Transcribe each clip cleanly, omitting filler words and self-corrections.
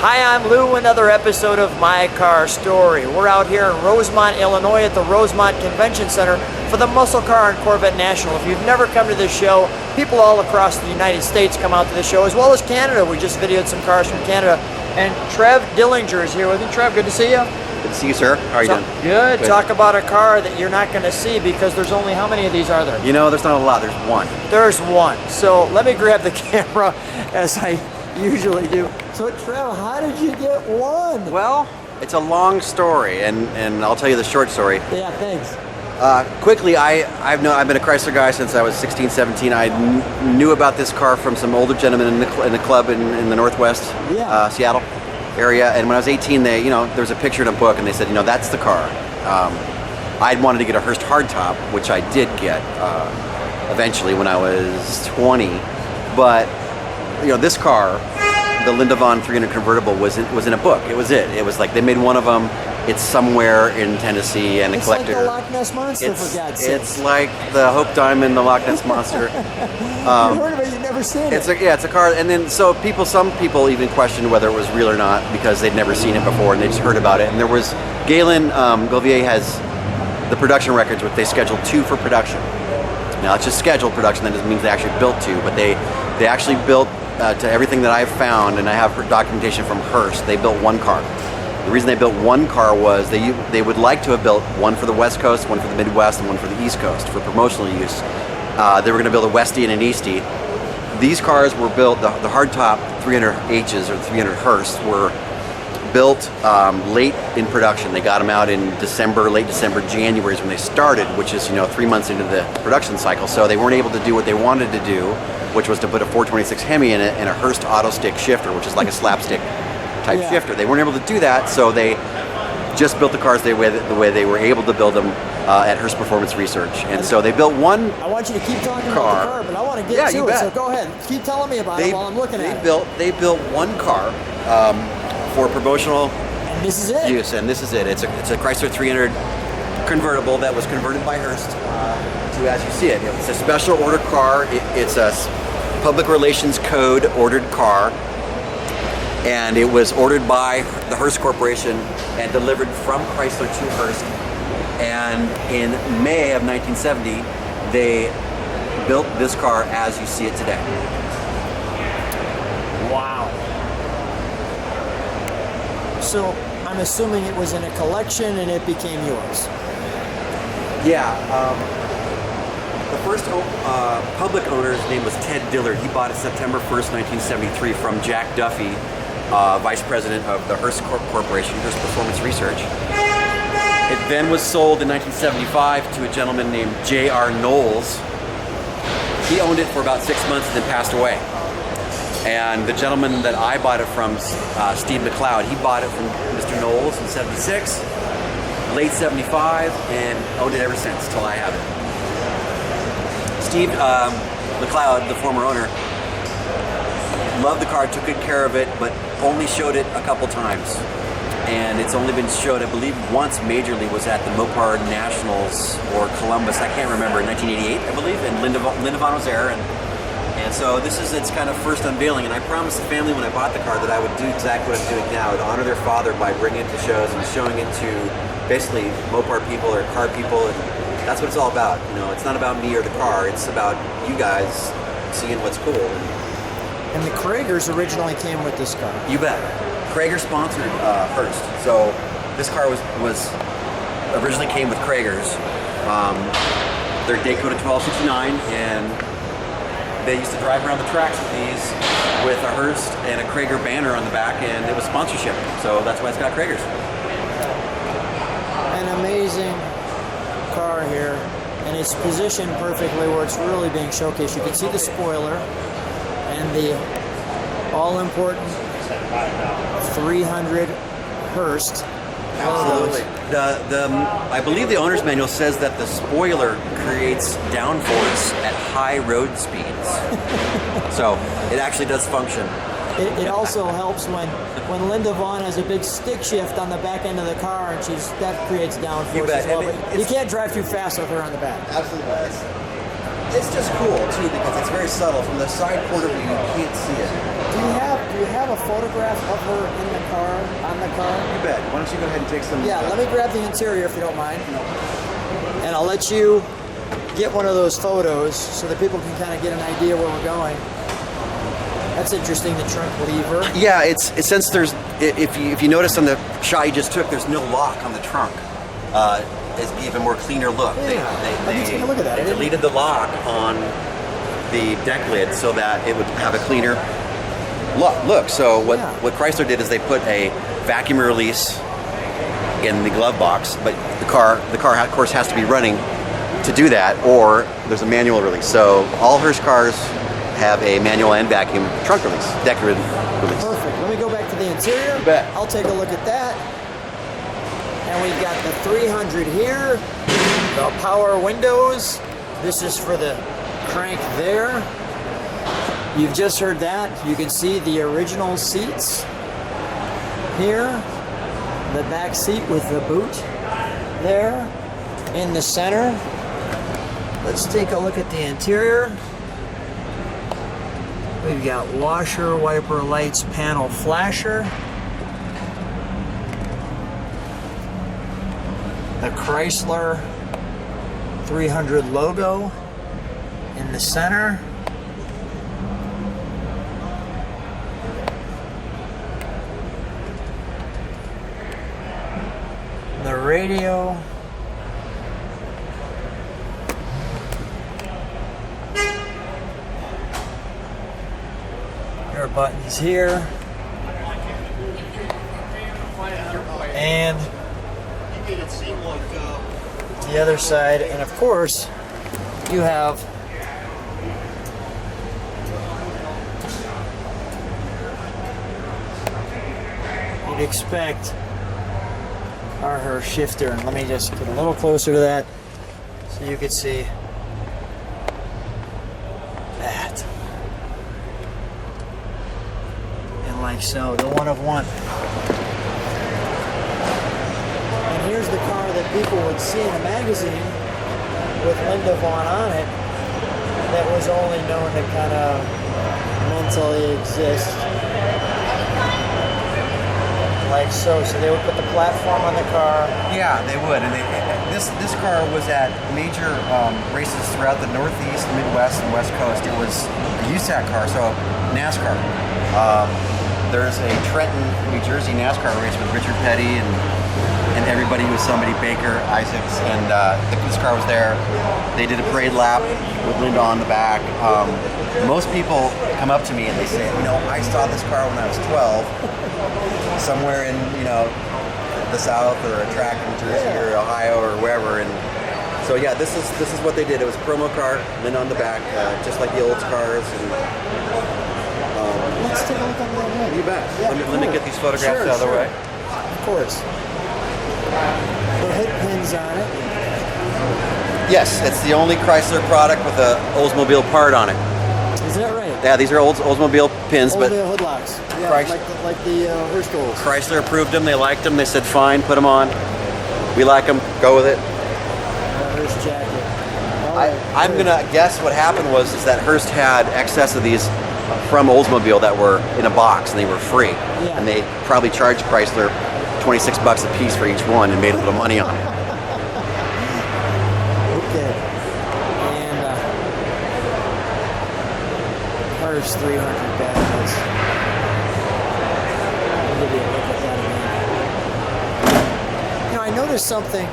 Hi, I'm Lou, another episode of My Car Story. We're out here in Rosemont, Illinois at the Rosemont Convention Center for the Muscle Car and Corvette National. If you've never come to this show, people all across the United States come out to the show, as well as Canada. We just videoed some cars from Canada. And Trev Dellinger is here with me. Trev, good to see you. Good to see you, sir. How are you doing? Good. Talk about a car that you're not going to see because there's only, how many of these are there? You know, there's not a lot. There's one. There's one. So let me grab the camera as I usually do. So Trev, how did you get one? Well, it's a long story, and I'll tell you the short story. Yeah, thanks. Quickly, I've been a Chrysler guy since I was 16, 17. I knew about this car from some older gentlemen in the club in the Northwest Seattle area. And when I was 18, there was a picture in a book, and they said, that's the car. I'd wanted to get a Hurst hardtop, which I did get eventually when I was 20. But this car, the Lindavon 300 Convertible, was in a book. It was like they made one of them. It's somewhere in Tennessee, and a collector. It's like the Loch Ness Monster, for God's sake. It's like the Hope Diamond, the Loch Ness Monster. You've heard of it, you've never seen it. It's a car, and then some people even questioned whether it was real or not because they'd never seen it before and they just heard about it. And there was Galen Gouvier has the production records, which they scheduled 2 for production. Now it's just scheduled production. That doesn't mean they actually built 2, but they actually built to everything that I've found, and I have documentation from Hurst. They built 1 car. The reason they built 1 car was they would like to have built 1 for the West Coast, 1 for the Midwest, and 1 for the East Coast for promotional use. They were going to build a Westie and an Eastie. These cars were built, the hardtop 300Hs or 300 Hurst were built late in production. They got them out in late December, January is when they started, which is 3 months into the production cycle. So they weren't able to do what they wanted to do, which was to put a 426 Hemi in it and a Hurst auto stick shifter, which is like a slapstick type shifter. They weren't able to do that, so they just built the cars the way they were able to build them at Hurst Performance Research. And so they built 1 I want you to keep talking about the car, but I want to get to it, so go ahead. Keep telling me about it while I'm looking at it. They built 1 car for promotional this is it. use, and this is it. It's a Chrysler 300 convertible that was converted by Hurst to as you see it. It's a special order car. It's a public relations code ordered car. And it was ordered by the Hurst Corporation and delivered from Chrysler to Hurst. And in May of 1970, they built this car as you see it today. Wow. So I'm assuming it was in a collection and it became yours. Yeah. The first public owner's name was Ted Dillard. He bought it September 1st, 1973 from Jack Duffy, Vice President of the Hurst Corporation, Hurst Performance Research. It then was sold in 1975 to a gentleman named J.R. Knowles. He owned it for about 6 months and then passed away. And the gentleman that I bought it from, Steve McLeod, he bought it from Mr. Knowles in 76, late 75, and owned it ever since, till I have it. Steve McLeod, the former owner, loved the car, took good care of it, but only showed it a couple times. And it's only been showed, I believe, once majorly was at the Mopar Nationals or Columbus, I can't remember, in 1988, I believe, and Lindavon was there. And so this is its kind of first unveiling. And I promised the family when I bought the car that I would do exactly what I'm doing now. I would honor their father by bringing it to shows and showing it to basically Mopar people or car people. And that's what it's all about. It's not about me or the car. It's about you guys seeing what's cool. And the Kragers originally came with this car. You bet. Krager sponsored Hurst. So this car was originally came with Kragers. They're Daytona 1269, and they used to drive around the tracks with these with a Hurst and a Krager banner on the back, and it was sponsorship. So that's why it's got Kragers. An amazing car here, and it's positioned perfectly where it's really being showcased. You can see the spoiler and the all-important 300 Hurst. Absolutely. I believe the owner's manual says that the spoiler creates downforce at high road speeds. So it actually does function. It also helps when Lindavon has a big stick shift on the back end of the car, and that creates downforce as well. But you can't drive too fast with her on the back. Absolutely. It's just cool too because it's very subtle. From the side corner view, you can't see it. Do you you have a photograph of her in the car, on the car? You bet. Why don't you go ahead and take some? Yeah, let me grab the interior if you don't mind. And I'll let you get one of those photos so that people can kind of get an idea where we're going. That's interesting, the trunk lever. Yeah, it's since there's if you notice on the shot you just took, there's no lock on the trunk. It's even more cleaner look. Yeah. Let me take a look at that. They deleted the lock on the deck lid so that it would have a cleaner look. So what Chrysler did is they put a vacuum release in the glove box, but the car of course has to be running to do that, or there's a manual release. So all Hurst cars have a manual and vacuum trunk release, deck lid release. Perfect. Let me go back to the interior. You bet. I'll take a look at that. And we've got the 300 here, the power windows. This is for the crank there. You've just heard that. You can see the original seats here. The back seat with the boot there in the center. Let's take a look at the interior. We've got washer, wiper, lights, panel, flasher. The Chrysler 300 logo in the center. The radio. There are buttons here. And the other side, and of course you have you'd expect her shifter, and let me just get a little closer to that so you can see that, and like so, the one of one. Here's the car that people would see in a magazine with Linda Vaughn on it that was only known to kind of mentally exist. Like so. So they would put the platform on the car. Yeah, they would. And this car was at major races throughout the Northeast, Midwest, and West Coast. It was a USAC car, so NASCAR. There's a Trenton, New Jersey NASCAR race with Richard Petty and everybody was somebody, Baker, Isaacs, and this car was there. They did a parade lap with Linda on the back. Most people come up to me and they say, I saw this car when I was 12, somewhere in, the South or a track in Jersey or Ohio or wherever. And so yeah, this is what they did. It was a promo car, Linda on the back, just like the old cars. And, let's take a look at that. You bet. Yeah, Let me get these photographs out of the way. Of course. The hood pins on it. Yes, it's the only Chrysler product with a Oldsmobile part on it. Is that right? Yeah, these are Oldsmobile pins, but Oldsmobile hood locks. Yeah, like the Hurst Olds. Chrysler approved them. They liked them. They said, "Fine, put them on. We like them. Go with it." Hurst jacket. I'm gonna guess what happened was that Hurst had excess of these from Oldsmobile that were in a box and they were free, and they probably charged Chrysler $26 a piece for each one and made a little money on it. Okay. And Hurst 300 batteries. I'll give you a look at that again. I noticed something,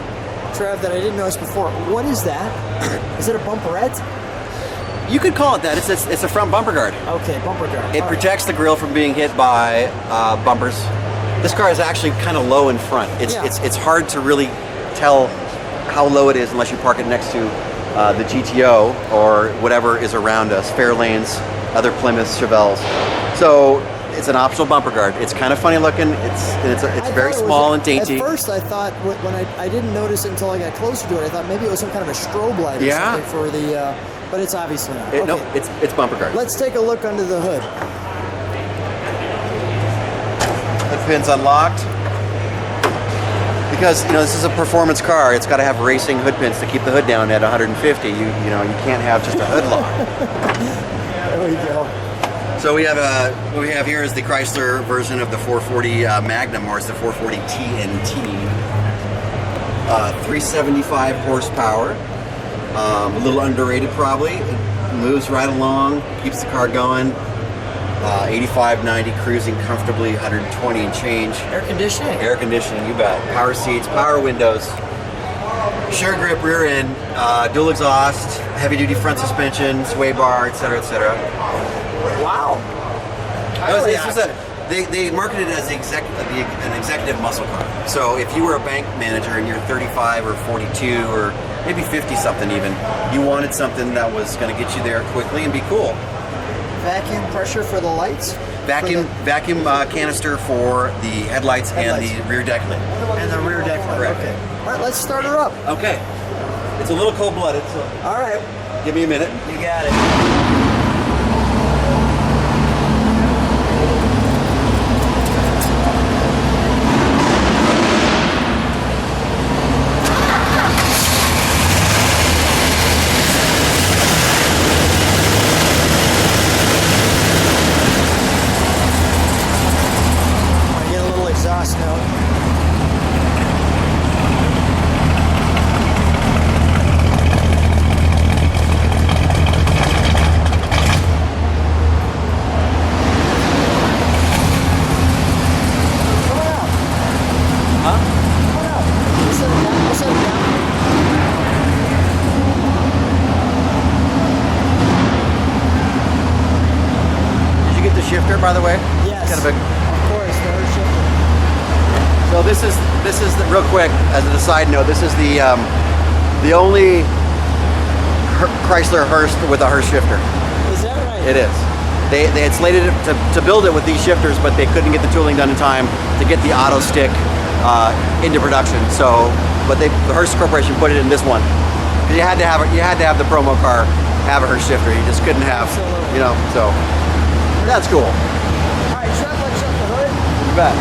Trev, that I didn't notice before. What is that? Is it a bumperette? You could call it that. It's a front bumper guard. Okay, bumper guard. It protects the grille from being hit by bumpers. This car is actually kind of low in front. It's hard to really tell how low it is unless you park it next to the GTO or whatever is around us, Fairlanes, other Plymouths, Chevelles. So it's an optional bumper guard. It's kind of funny looking. It's very small and dainty. At first, I thought when I didn't notice it until I got closer to it, I thought maybe it was some kind of a strobe light or something for the. But it's obviously not. Okay. No, it's bumper guard. Let's take a look under the hood. The pin's unlocked. Because this is a performance car, it's got to have racing hood pins to keep the hood down at 150. You can't have just a hood lock. There we go. So we have what we have here is the Chrysler version of the 440 Magnum, or it's the 440 TNT. 375 horsepower. A little underrated probably. It moves right along, keeps the car going. 85, 90, cruising comfortably, 120 and change. Air conditioning. Air conditioning, you bet. Power seats, power windows. Sure grip rear end, dual exhaust, heavy duty front suspension, sway bar, etc., etc. Wow. They marketed it as an executive muscle car. So if you were a bank manager and you're 35 or 42 or maybe 50 something even, you wanted something that was going to get you there quickly and be cool. Vacuum pressure for the lights? Vacuum canister for the headlights and the rear deck lid. And the rear deck lid. Correct. Okay. All right, let's start her up. Okay. It's a little cold-blooded, so All right. give me a minute. You got it. I get a little exhaust note. Shifter, by the way. Yes. Kind of Of course, the Hurst shifter. so this is the, real quick as a side note. This is the only Chrysler Hurst with a Hurst shifter. Is that right? It is. They had slated it to build it with these shifters, but they couldn't get the tooling done in time to get the auto stick into production. So, but the Hurst Corporation put it in this one. You had to have it. You had to have the promo car have a Hurst shifter. You just couldn't have, Absolutely. you know. So that's cool. All right, Trev, let's shut the hood. You bet.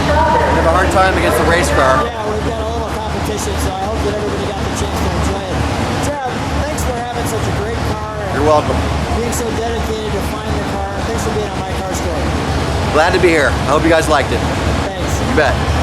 You have a hard time against the race car. Yeah, we've got a little competition, so I hope that everybody got the chance to enjoy it. Trev, thanks for having such a great car and You're welcome. being so dedicated to find the car. Thanks for being on My Car Story. Glad to be here. I hope you guys liked it. Thanks. You bet.